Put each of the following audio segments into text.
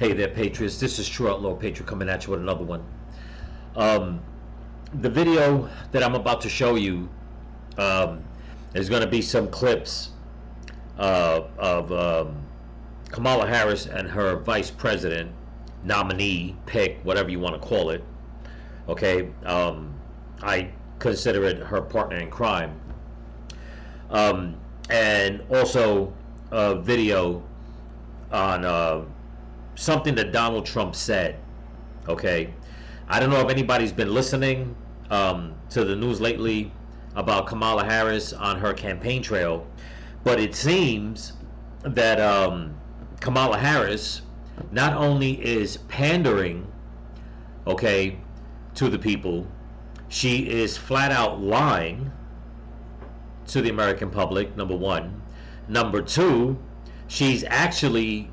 Hey there, Patriots. This is True Outlaw Patriot coming at you with another one. The video that I'm about to show you is going to be some clips of Kamala Harris and her vice president, nominee, pick, whatever you want to call it. Okay, I consider it her partner in crime. And also a video on something that Donald Trump said. Okay, I don't know if anybody's been listening to the news lately about Kamala Harris on her campaign trail, but it seems that Kamala Harris not only is pandering, okay, to the people, she is flat out lying to the American public, number one. Number two, she has actually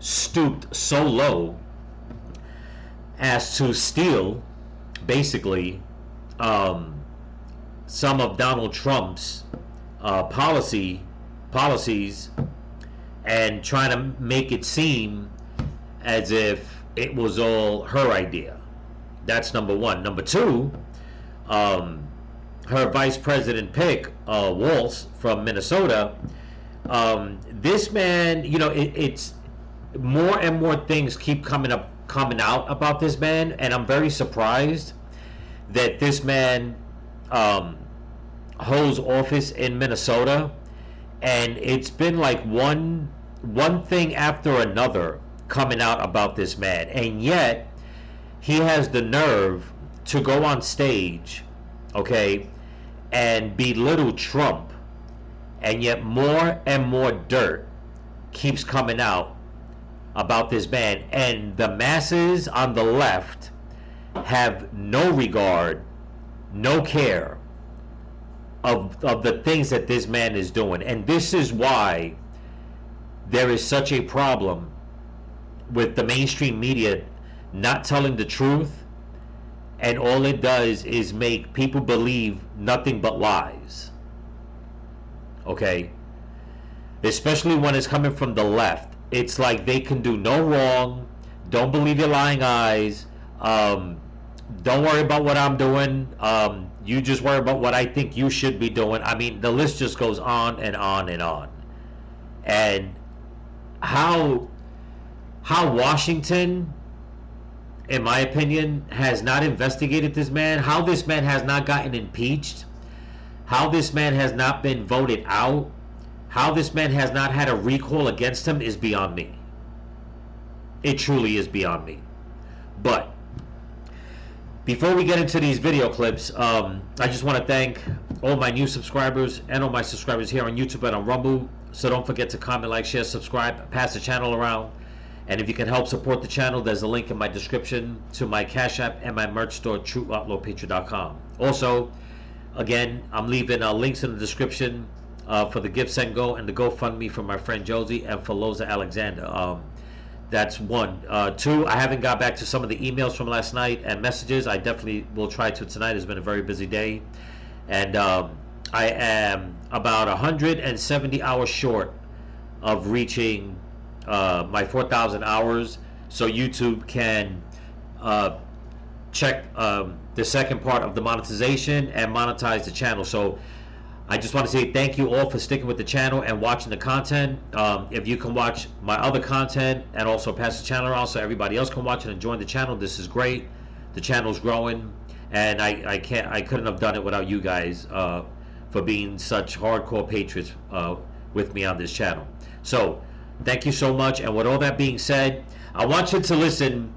stooped so low as to steal basically some of Donald Trump's policies and trying to make it seem as if it was all her idea. That's number one. Number two, her vice president pick, Walz from Minnesota, this man, you know, it's more and more things keep coming out about this man, and I'm very surprised that this man holds office in Minnesota, and it's been like one thing after another coming out about this man, and yet he has the nerve to go on stage, okay, and belittle Trump, and yet more and more dirt keeps coming out about this man, and the masses on the left have no regard, no care of the things that this man is doing. And this is why there is such a problem with the mainstream media not telling the truth, and all it does is make people believe nothing but lies. Okay? Especially when it's coming from the left. It's like they can do no wrong. Don't believe your lying eyes. Don't worry about what I'm doing. You just worry about what I think you should be doing. I mean, the list just goes on and on and on. And how Washington, in my opinion, has not investigated this man, how this man has not gotten impeached, how this man has not been voted out, how this man has not had a recall against him is beyond me. It truly is beyond me. But before we get into these video clips, I just want to thank all my new subscribers and all my subscribers here on YouTube and on Rumble. So don't forget to comment, like, share, subscribe, pass the channel around. And if you can help support the channel, there's a link in my description to my Cash App and my merch store, TrueOutlawPatriot.com. Also, again, I'm leaving links in the description for the Give, Send, Go, and the GoFundMe for my friend Josie and for Loza Alexander. That's one. Two, I haven't got back to some of the emails from last night and messages. I definitely will try to tonight. It's been a very busy day. And I am about 170 hours short of reaching my 4,000 hours, so YouTube can check the second part of the monetization and monetize the channel. So I just want to say thank you all for sticking with the channel and watching the content. If you can watch my other content and also pass the channel around so everybody else can watch it and join the channel, this is great. The channel's growing, and I couldn't have done it without you guys for being such hardcore patriots with me on this channel. So thank you so much. And with all that being said, I want you to listen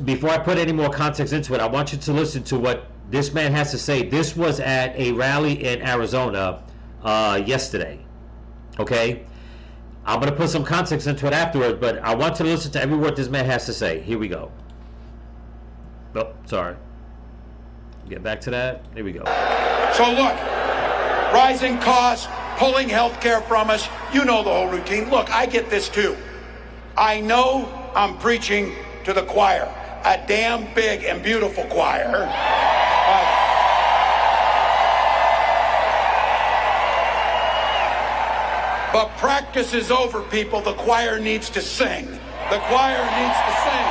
before I put any more context into it. I want you to listen to what this man has to say. This was at a rally in Arizona yesterday. Okay? I'm going to put some context into it afterwards, but I want you to listen to every word this man has to say. Here we go. Oh, sorry. Get back to that. Here we go. So look, rising costs, pulling health care from us, you know the whole routine. Look, I get this too. I know I'm preaching to the choir, a damn big and beautiful choir. But practice is over, people. The choir needs to sing. The choir needs to sing.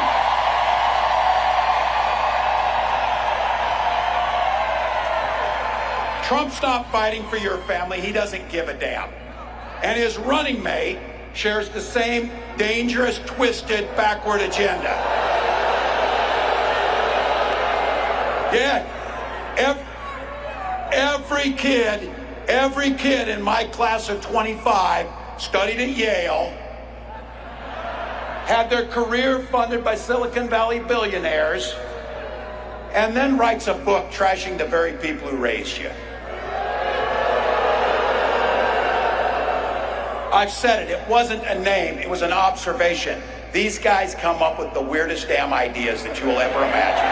Trump's not fighting for your family. He doesn't give a damn. And his running mate shares the same dangerous, twisted, backward agenda. Yeah. Every kid in my class of 25 studied at Yale, had their career funded by Silicon Valley billionaires, and then writes a book trashing the very people who raised you. I've said it, it wasn't a name, it was an observation. These guys come up with the weirdest damn ideas that you will ever imagine.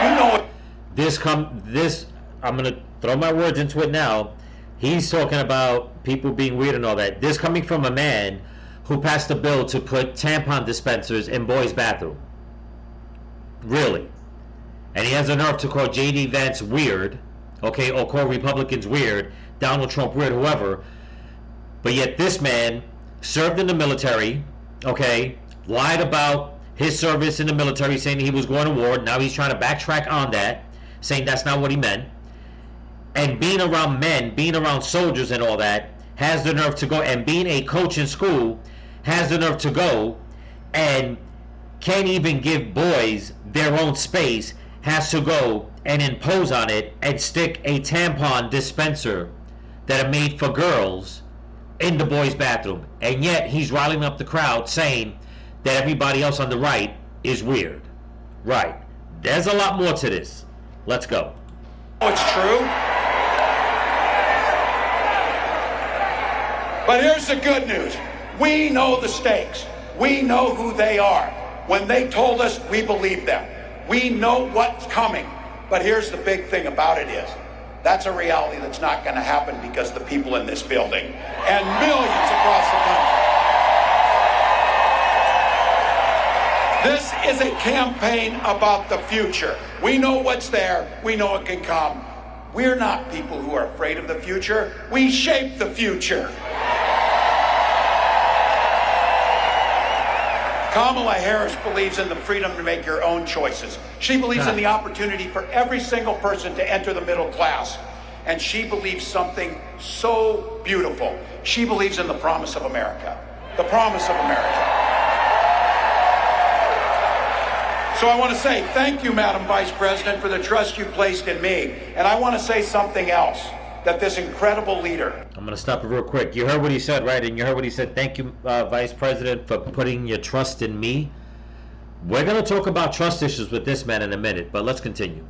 You know what? I'm gonna throw my words into it now. He's talking about people being weird and all that. This coming from a man who passed a bill to put tampon dispensers in boys' bathroom. Really. And he has the nerve to call J.D. Vance weird, okay, or call Republicans weird, Donald Trump weird, whoever. But yet this man served in the military, okay, lied about his service in the military, saying he was going to war. Now he's trying to backtrack on that, saying that's not what he meant. And being around men, being around soldiers and all that, has the nerve to go, and being a coach in school, has the nerve to go and can't even give boys their own space, has to go and impose on it and stick a tampon dispenser that are made for girls in the boys' bathroom. And yet he's riling up the crowd saying that everybody else on the right is weird. Right. There's a lot more to this. Let's go. It's true. But here's the good news. We know the stakes. We know who they are. When they told us, we believed them. We know what's coming. But here's the big thing about it is, that's a reality that's not going to happen because the people in this building and millions across the country. This is a campaign about the future. We know what's there. We know it can come. We're not people who are afraid of the future. We shape the future. Kamala Harris believes in the freedom to make your own choices. She believes in the opportunity for every single person to enter the middle class. And she believes something so beautiful. She believes in the promise of America. The promise of America. So I want to say thank you, Madam Vice President, for the trust you placed in me. And I want to say something else, that this incredible leader... I'm going to stop it real quick. You heard what he said, right? And you heard what he said. Thank you, Vice President, for putting your trust in me. We're going to talk about trust issues with this man in a minute, but let's continue.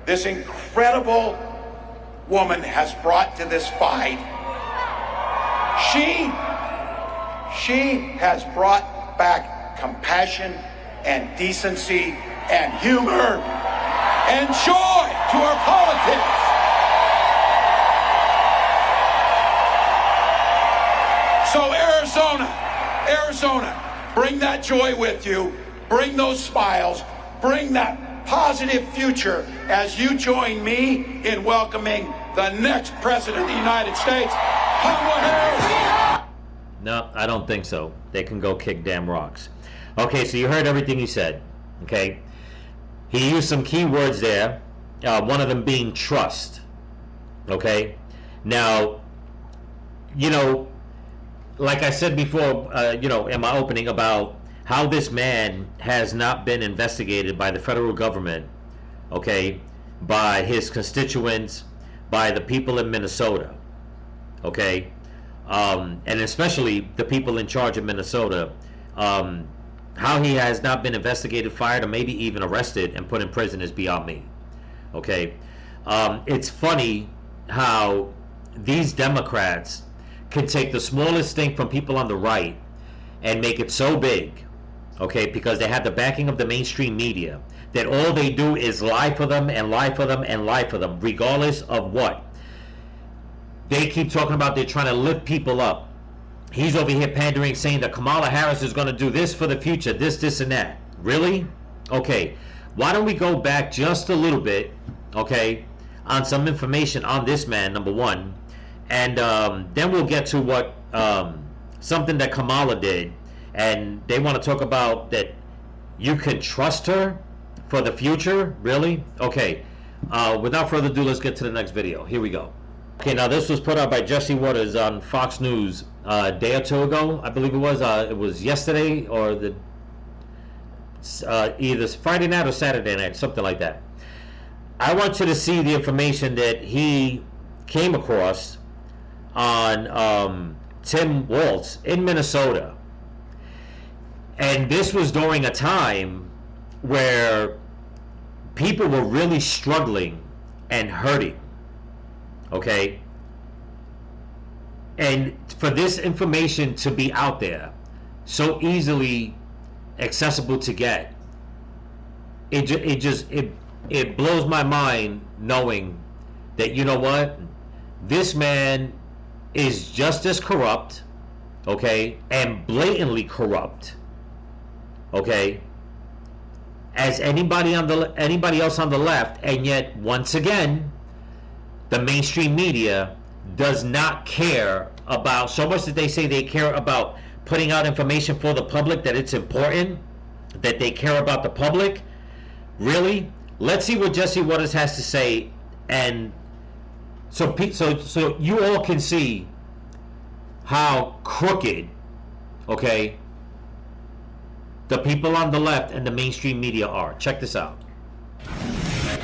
This incredible woman has brought to this fight. She has brought back compassion and decency and humor and joy to our politics. So Arizona, bring that joy with you, bring those smiles, bring that positive future as you join me in welcoming the next President of the United States, Kamala Harris. No, I don't think so. They can go kick damn rocks. Okay, so you heard everything he said, okay? He used some key words there, one of them being trust, okay? Now, you know, like I said before, you know, in my opening about how this man has not been investigated by the federal government, okay, by his constituents, by the people in Minnesota, okay, and especially the people in charge of Minnesota, how he has not been investigated, fired, or maybe even arrested and put in prison is beyond me, okay. It's funny how these Democrats can take the smallest thing from people on the right and make it so big, okay, because they have the backing of the mainstream media, that all they do is lie for them and lie for them and lie for them, regardless of what. They keep talking about they're trying to lift people up. He's over here pandering, saying that Kamala Harris is going to do this for the future, this, and that. Really? Okay, why don't we go back just a little bit, okay, on some information on this man, number one, And then we'll get to what something that Kamala did, and they want to talk about that you can trust her for the future. Really? Okay. Without further ado, let's get to the next video. Here we go. Okay, now this was put out by Jesse Waters on Fox News a day or two ago, I believe it was. It was yesterday or the either Friday night or Saturday night, something like that. I want you to see the information that he came across on Tim Walz in Minnesota. And this was during a time where people were really struggling and hurting. Okay? And for this information to be out there, so easily accessible to get, it blows my mind knowing that, you know what, this man is just as corrupt, okay, and blatantly corrupt, okay, as anybody else on the left, and yet once again the mainstream media does not care about, so much that they say they care about putting out information for the public, that it's important, that they care about the public. Really? Let's see what Jesse Waters has to say, and so you all can see how crooked, okay, the people on the left and the mainstream media are. Check this out.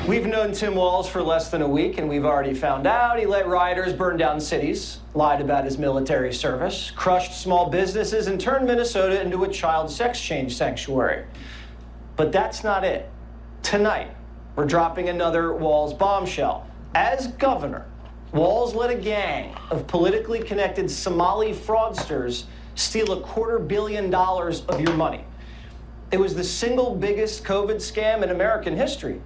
We've known Tim Walz for less than a week, and we've already found out he let rioters burn down cities, lied about his military service, crushed small businesses, and turned Minnesota into a child sex change sanctuary. But that's not it. Tonight, we're dropping another Walz bombshell. As governor, Walz let a gang of politically connected Somali fraudsters steal $250 million of your money. It was the single biggest COVID scam in American history.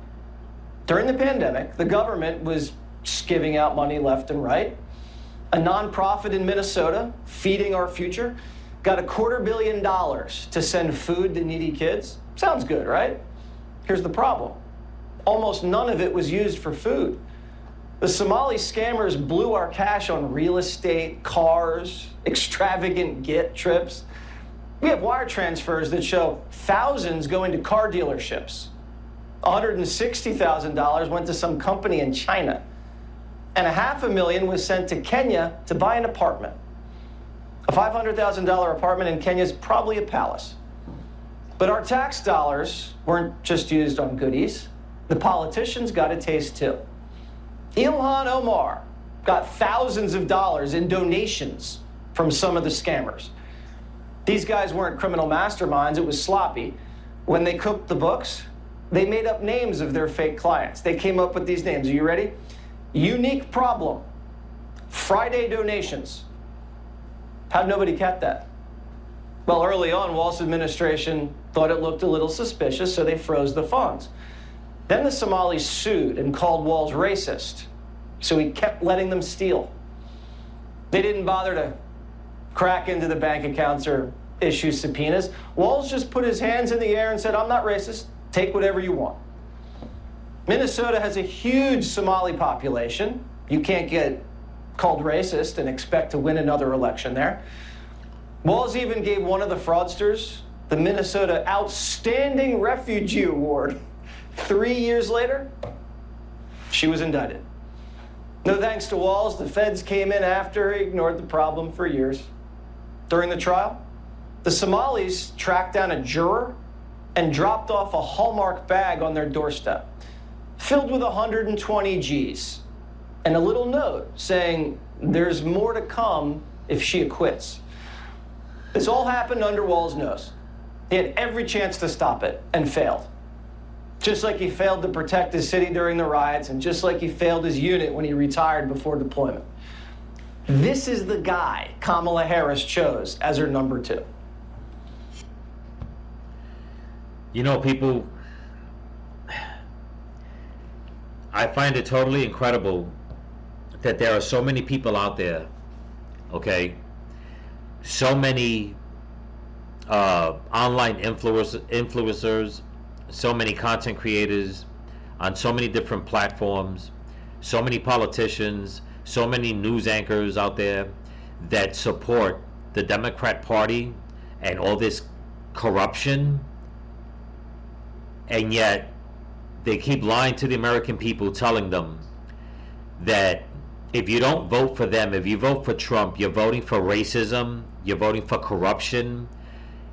During the pandemic, the government was just giving out money left and right. A nonprofit in Minnesota, Feeding Our Future, got $250 million to send food to needy kids. Sounds good, right? Here's the problem. Almost none of it was used for food. The Somali scammers blew our cash on real estate, cars, extravagant get trips. We have wire transfers that show thousands going to car dealerships. $160,000 went to some company in China. And $500,000 was sent to Kenya to buy an apartment. A $500,000 apartment in Kenya is probably a palace. But our tax dollars weren't just used on goodies. The politicians got a taste too. Ilhan Omar got thousands of dollars in donations from some of the scammers. These guys weren't criminal masterminds, it was sloppy. When they cooked the books, they made up names of their fake clients. They came up with these names. Are you ready? Unique Problem, Friday Donations. How'd nobody catch that? Well, early on, Walz's administration thought it looked a little suspicious, so they froze the funds. Then the Somalis sued and called Walz racist, so he kept letting them steal. They didn't bother to crack into the bank accounts or issue subpoenas. Walz just put his hands in the air and said, I'm not racist, take whatever you want. Minnesota has a huge Somali population. You can't get called racist and expect to win another election there. Walz even gave one of the fraudsters the Minnesota Outstanding Refugee Award. 3 years later, she was indicted. No thanks to Walz, the feds came in after, ignored the problem for years. During the trial, the Somalis tracked down a juror and dropped off a Hallmark bag on their doorstep, filled with 120 G's, and a little note saying, there's more to come if she acquits. This all happened under Walz's nose. He had every chance to stop it and failed. Just like he failed to protect his city during the riots, and just like he failed his unit when he retired before deployment. This is the guy Kamala Harris chose as her number 2. You know, people, I find it totally incredible that there are so many people out there, okay, so many online influencers, so many content creators on so many different platforms, so many politicians, so many news anchors out there that support the Democrat Party and all this corruption, and yet they keep lying to the American people, telling them that if you don't vote for them, if you vote for Trump, you're voting for racism, you're voting for corruption,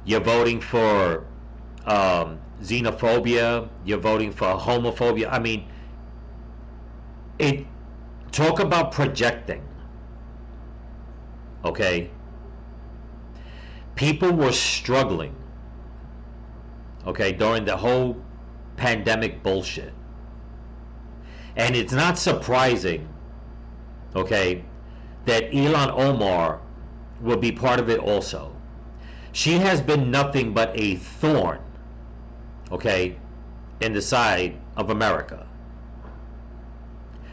you're voting for xenophobia, you're voting for homophobia. I mean, talk about projecting. Okay? People were struggling, okay, during the whole pandemic bullshit. And it's not surprising, okay, that Ilhan Omar will be part of it also. She has been nothing but a thorn, okay, in the side of America.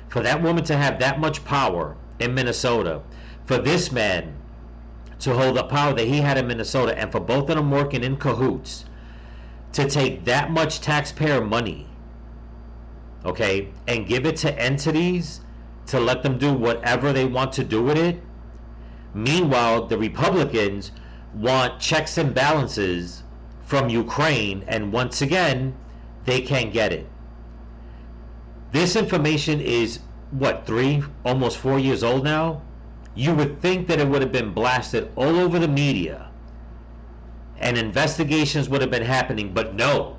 For that woman to have that much power in Minnesota, for this man to hold the power that he had in Minnesota, and for both of them working in cahoots to take that much taxpayer money, okay, and give it to entities to let them do whatever they want to do with it. Meanwhile, the Republicans want checks and balances from Ukraine, and once again, they can't get it. This information is, what, 3, almost 4 years old now? You would think that it would have been blasted all over the media and investigations would have been happening, but no.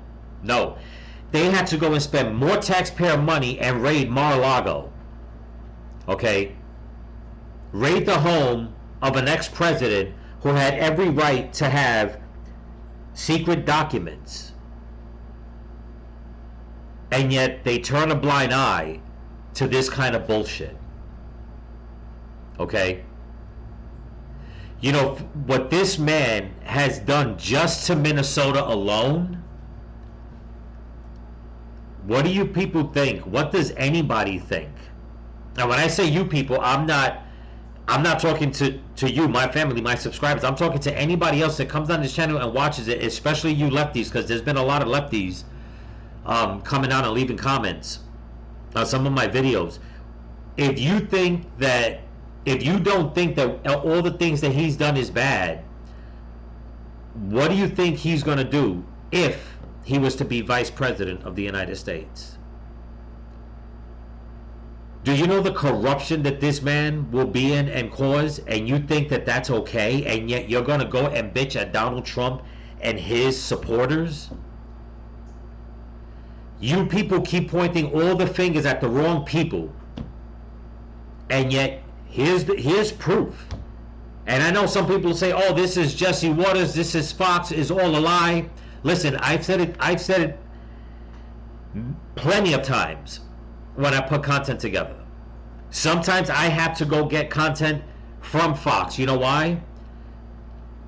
They had to go and spend more taxpayer money and raid Mar-a-Lago. Okay? Raid the home of an ex-president who had every right to have secret documents. And yet they turn a blind eye to this kind of bullshit. Okay? You know, what this man has done just to Minnesota alone, what do you people think? What does anybody think? Now, when I say you people, I'm not talking to you, my family, my subscribers. I'm talking to anybody else that comes on this channel and watches it, especially you lefties, because there's been a lot of lefties coming out and leaving comments on some of my videos. If you don't think that all the things that he's done is bad, what do you think he's going to do if he was to be vice president of the United States? Do you know the corruption that this man will be in and cause, and you think that that's okay, and yet you're going to go and bitch at Donald Trump and his supporters? You people keep pointing all the fingers at the wrong people, and yet here's proof. And I know some people say, oh, this is Jesse Waters, this is Fox, is all a lie. Listen, I've said it plenty of times when I put content together. Sometimes I have to go get content from Fox. You know why?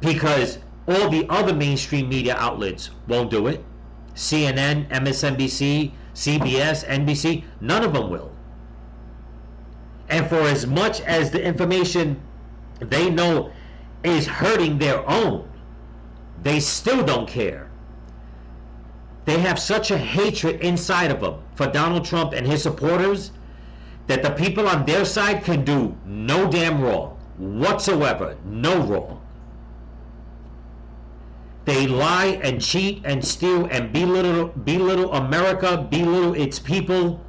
Because all the other mainstream media outlets won't do it. CNN, MSNBC, CBS, NBC, none of them will. And for as much as the information they know is hurting their own, they still don't care. They have such a hatred inside of them for Donald Trump and his supporters that the people on their side can do no damn wrong whatsoever, no wrong. They lie and cheat and steal and belittle America, belittle its people,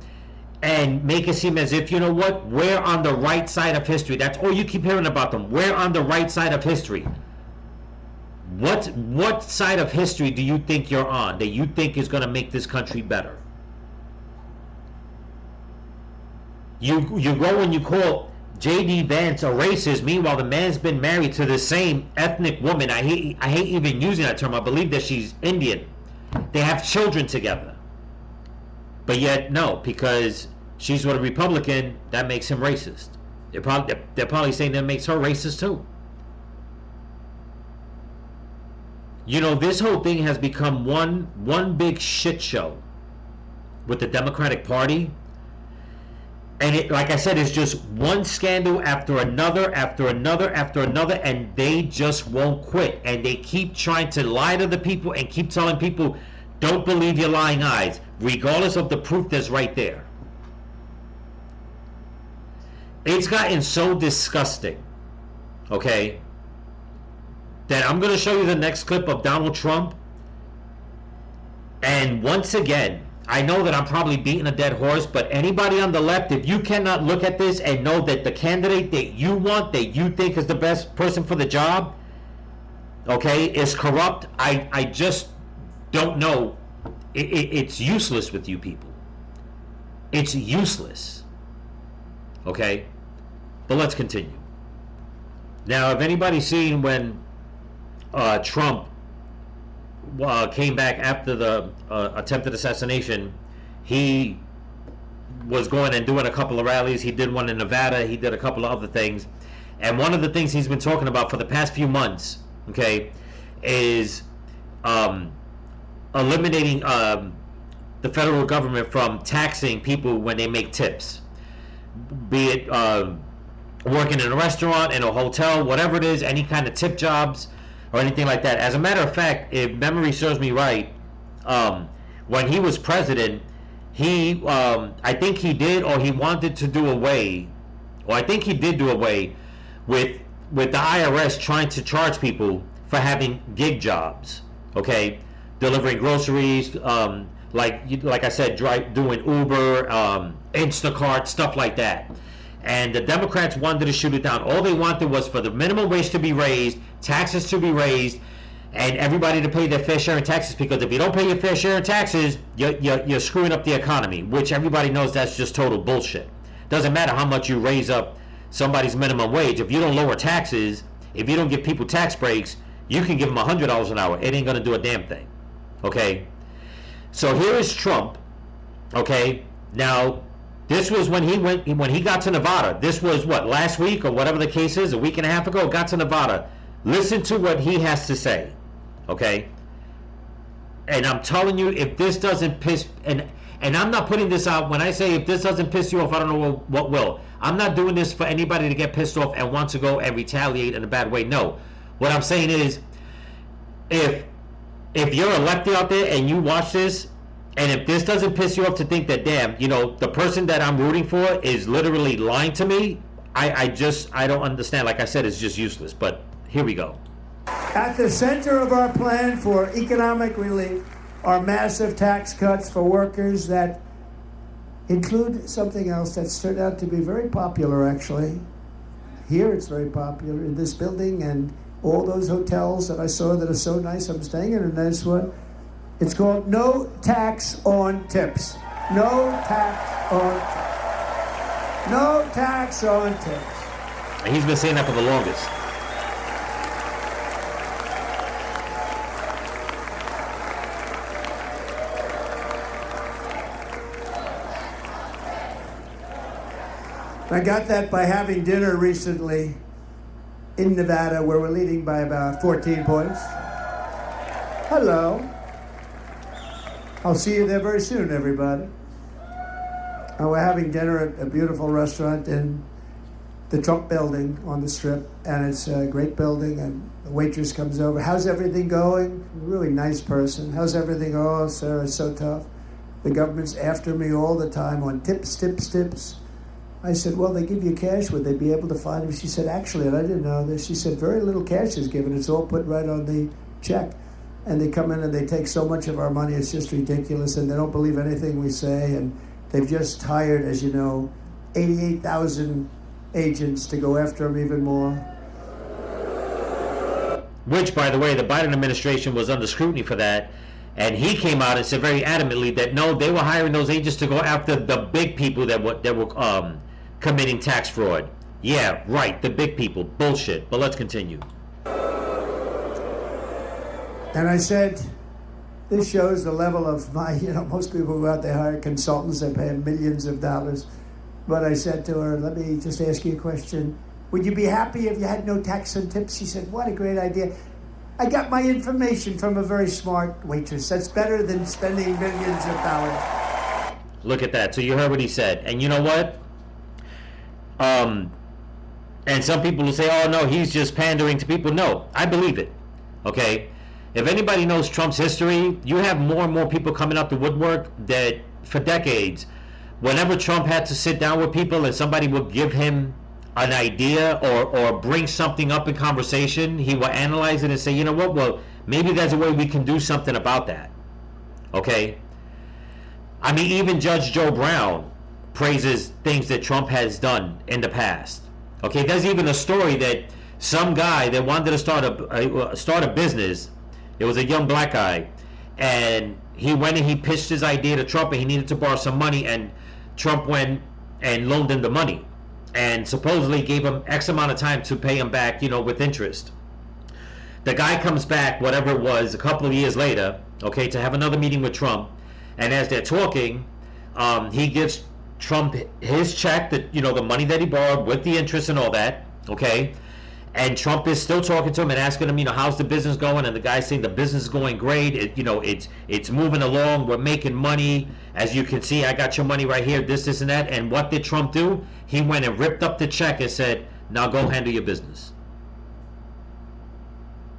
and make it seem as if, you know what, we're on the right side of history. That's all you keep hearing about them. We're on the right side of history. What side of history do you think you're on that you think is going to make this country better? You go and you call J.D. Vance a racist. Meanwhile, the man's been married to the same ethnic woman. I hate even using that term. I believe that she's Indian. They have children together. But yet, no, because she's with a Republican, that makes him racist. They're probably saying that makes her racist too. You know, this whole thing has become one big shit show with the Democratic Party. And it, like I said, it's just one scandal after another, after another, after another, and they just won't quit. And they keep trying to lie to the people and keep telling people, don't believe your lying eyes, regardless of the proof that's right there. It's gotten so disgusting, okay, that I'm going to show you the next clip of Donald Trump. And once again, I know that I'm probably beating a dead horse, but anybody on the left, if you cannot look at this and know that the candidate that you want, that you think is the best person for the job, okay, is corrupt, I just don't know. It's useless with you people. It's useless. Okay? But let's continue. Now, if anybody's seen when Trump came back after the attempted assassination, he was going and doing a couple of rallies. He did one in Nevada. He did a couple of other things. And one of the things he's been talking about for the past few months, okay, is eliminating the federal government from taxing people when they make tips, be it working in a restaurant, in a hotel, whatever it is, any kind of tip jobs or anything like that. As a matter of fact, if memory serves me right, when he was president, he I think he did, or he wanted to do away, or I think he did do away with the IRS trying to charge people for having gig jobs, okay, delivering groceries, like I said, doing Uber, Instacart, stuff like that. And the Democrats wanted to shoot it down. All they wanted was for the minimum wage to be raised, taxes to be raised, and everybody to pay their fair share in taxes, because if you don't pay your fair share in taxes, you're screwing up the economy, which everybody knows that's just total bullshit. Doesn't matter how much you raise up somebody's minimum wage. If you don't lower taxes, if you don't give people tax breaks, you can give them $100 an hour. It ain't going to do a damn thing. Okay? So here is Trump. Okay? Now, this was when he got to Nevada. This was what, last week or whatever the case is, a week and a half ago, got to Nevada. Listen to what he has to say. Okay? And I'm telling you, if this doesn't piss, and I'm not putting this out, when I say if this doesn't piss you off, I don't know what will. I'm not doing this for anybody to get pissed off and want to go and retaliate in a bad way. No. What I'm saying is, if you're a lefty out there and you watch this, and if this doesn't piss you off to think that, damn, you know, the person that I'm rooting for is literally lying to me, I don't understand. Like I said, it's just useless. But here we go. At the center of our plan for economic relief are massive tax cuts for workers that include something else that's turned out to be very popular, actually. Here it's very popular in this building and all those hotels that I saw that are so nice. I'm staying in a nice one. It's called no tax on tips. No tax on tips. No tax on tips. And he's been saying that for the longest. I got that by having dinner recently in Nevada, where we're leading by about 14 points. Hello. I'll see you there very soon, everybody. And we're having dinner at a beautiful restaurant in the Trump building on the Strip, and it's a great building, and the waitress comes over. How's everything going? Really nice person. How's everything? Oh, sir, it's so tough. The government's after me all the time on tips, tips, tips. I said, well, they give you cash. Would they be able to find them? She said, actually, and I didn't know this. She said, very little cash is given. It's all put right on the check. And they come in and they take so much of our money, it's just ridiculous. And they don't believe anything we say. And they've just hired, as you know, 88,000 agents to go after them even more. Which, by the way, the Biden administration was under scrutiny for that. And he came out and said very adamantly that, no, they were hiring those agents to go after the big people that were committing tax fraud. Yeah, right, the big people. Bullshit. But let's continue. And I said, this shows the level of my, most people go out, they hire consultants, they pay them millions of dollars. But I said to her, let me just ask you a question. Would you be happy if you had no tax on tips? She said, what a great idea. I got my information from a very smart waitress. That's better than spending millions of dollars. Look at that. So you heard what he said. And you know what? And some people will say, oh, no, he's just pandering to people. No, I believe it. Okay? If anybody knows Trump's history, you have more and more people coming out the woodwork that for decades whenever Trump had to sit down with people and somebody would give him an idea or bring something up in conversation, he will analyze it and say, you know what, well, maybe there's a way we can do something about that. Okay? I mean, even Judge Joe Brown praises things that Trump has done in the past. Okay, there's even a story that some guy that wanted to start a business, it was a young black guy, and he went and he pitched his idea to Trump, and he needed to borrow some money, and Trump went and loaned him the money and supposedly gave him X amount of time to pay him back, you know, with interest. The guy comes back, whatever it was, a couple of years later, okay, to have another meeting with Trump, and as they're talking, he gives Trump his check, that, you know, the money that he borrowed with the interest and all that, okay, and Trump is still talking to him and asking him, you know, how's the business going? And the guy's saying the business is going great. It's moving along. We're making money. As you can see, I got your money right here, this, and that. And what did Trump do? He went and ripped up the check and said, now go handle your business.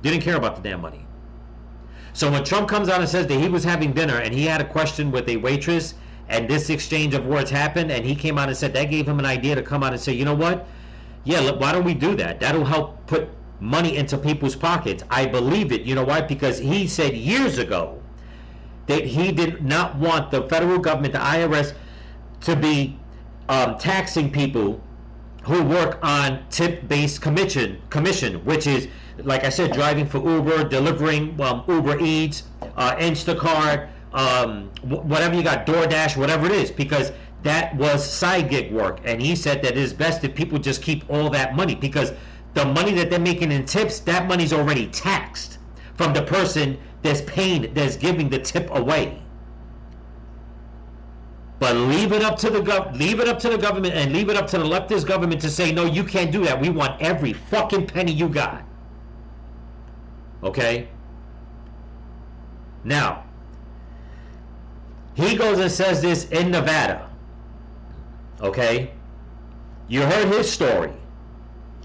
Didn't care about the damn money. So when Trump comes out and says that he was having dinner and he had a question with a waitress and this exchange of words happened, and he came out and said that gave him an idea to come out and say, you know what? Yeah, look, why don't we do that? That'll help put money into people's pockets. I believe it. You know why? Because he said years ago that he did not want the federal government, the IRS, to be taxing people who work on tip-based commission, which is, like I said, driving for Uber, delivering Uber Eats, Instacart, whatever you got, DoorDash, whatever it is, because that was side gig work. And he said that it is best if people just keep all that money, because the money that they're making in tips, that money's already taxed from the person that's paying, that's giving the tip away. But leave it up to the government, and leave it up to the leftist government to say, no, you can't do that. We want every fucking penny you got. Okay? Now, he goes and says this in Nevada. Okay? You heard his story.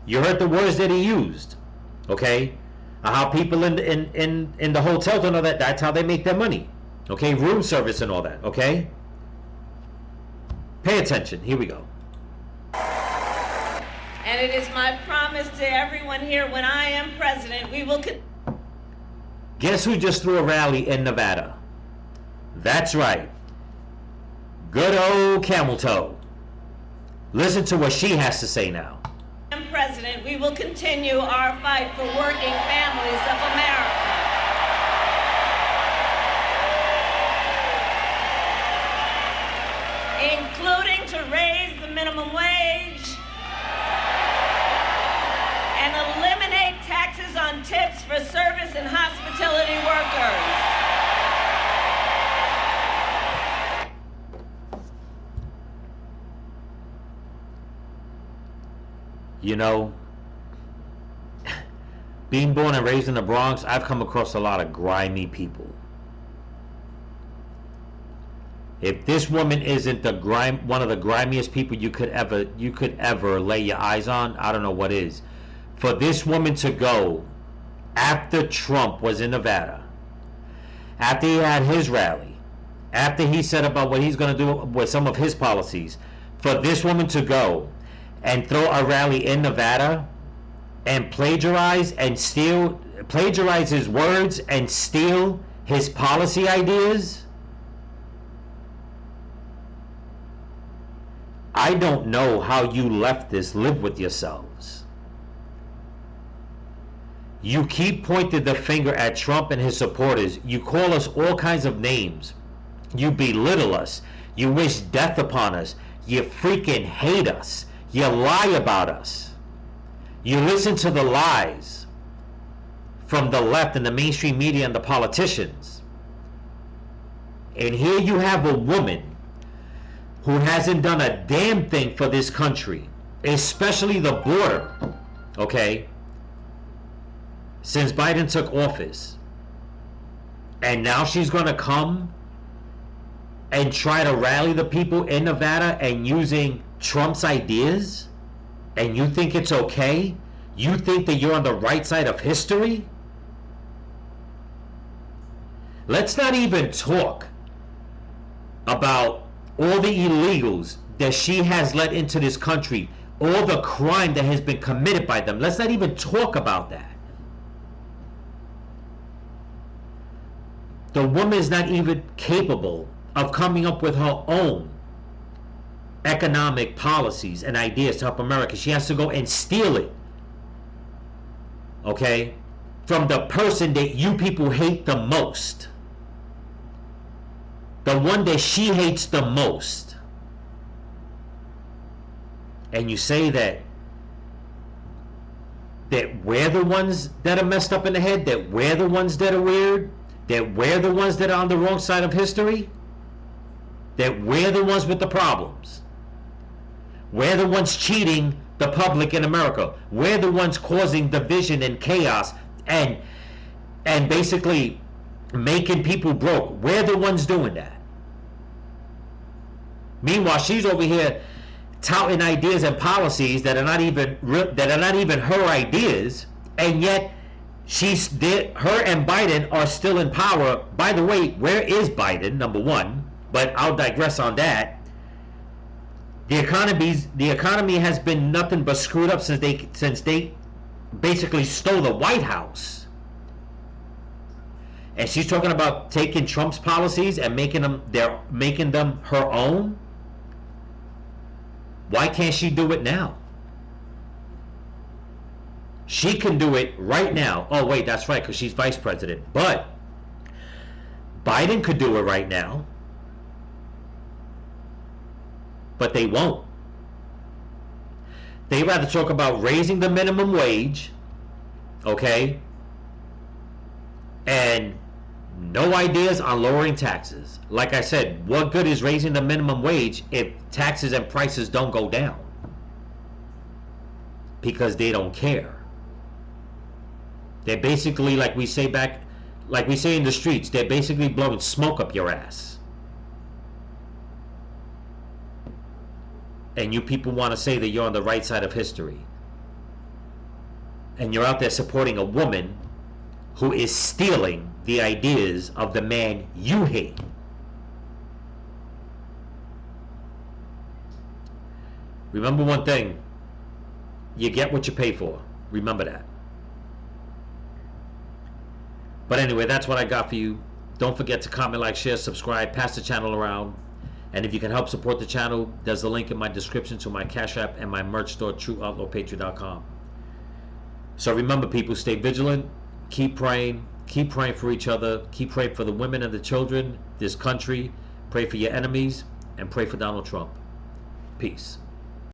You heard the words that he used. Okay? How people in the hotel don't know that that's how they make their money. Okay? Room service and all that. Okay? Pay attention. Here we go. And it is my promise to everyone here, when I am president, we will... Guess who just threw a rally in Nevada? That's right. Good old Camel Toe. Listen to what she has to say now. When I am president, we will continue our fight for working families of America. Including to raise the minimum wage and eliminate taxes on tips for service and hospitality workers. You know, being born and raised in the Bronx, I've come across a lot of grimy people. If this woman isn't one of the grimiest people you could ever lay your eyes on, I don't know what is. For this woman to go after Trump was in Nevada, after he had his rally, after he said about what he's going to do with some of his policies, for this woman to go and throw a rally in Nevada and plagiarize his words and steal his policy ideas, I don't know how you leftists live with yourselves. You keep pointing the finger at Trump and his supporters. You call us all kinds of names. You belittle us. You wish death upon us. You freaking hate us. You lie about us. You listen to the lies from the left and the mainstream media and the politicians. And here you have a woman who hasn't done a damn thing for this country, especially the border, okay, since Biden took office. And now she's going to come and try to rally the people in Nevada and using Trump's ideas? And you think it's okay? You think that you're on the right side of history? Let's not even talk about all the illegals that she has let into this country, all the crime that has been committed by them. Let's not even talk about that. The woman is not even capable of coming up with her own economic policies and ideas to help America. She has to go and steal it, okay, from the person that you people hate the most. The one that she hates the most. And you say that we're the ones that are messed up in the head, that we're the ones that are weird, that we're the ones that are on the wrong side of history, that we're the ones with the problems. We're the ones cheating the public in America. We're the ones causing division and chaos and basically making people broke. We're the ones doing that. Meanwhile, she's over here touting ideas and policies that are not even her ideas, and yet her and Biden are still in power. By the way, where is Biden? Number one, but I'll digress on that. The economy has been nothing but screwed up since they basically stole the White House. And she's talking about taking Trump's policies and making them her own. Why can't she do it now? She can do it right now. Oh wait, that's right, because she's vice president. But Biden could do it right now. But they won't. They rather talk about raising the minimum wage, okay, and no ideas on lowering taxes. Like I said, what good is raising the minimum wage if taxes and prices don't go down? Because they don't care. They're basically, like we say in the streets, they're basically blowing smoke up your ass. And you people want to say that you're on the right side of history. And you're out there supporting a woman who is stealing the ideas of the man you hate. Remember one thing. You get what you pay for. Remember that. But anyway, that's what I got for you. Don't forget to comment, like, share, subscribe, pass the channel around. And if you can help support the channel, there's a link in my description to my Cash App and my merch store, TrueOutlawPatriot.com. So remember, people, stay vigilant, keep praying for each other, keep praying for the women and the children, this country, pray for your enemies, and pray for Donald Trump. Peace.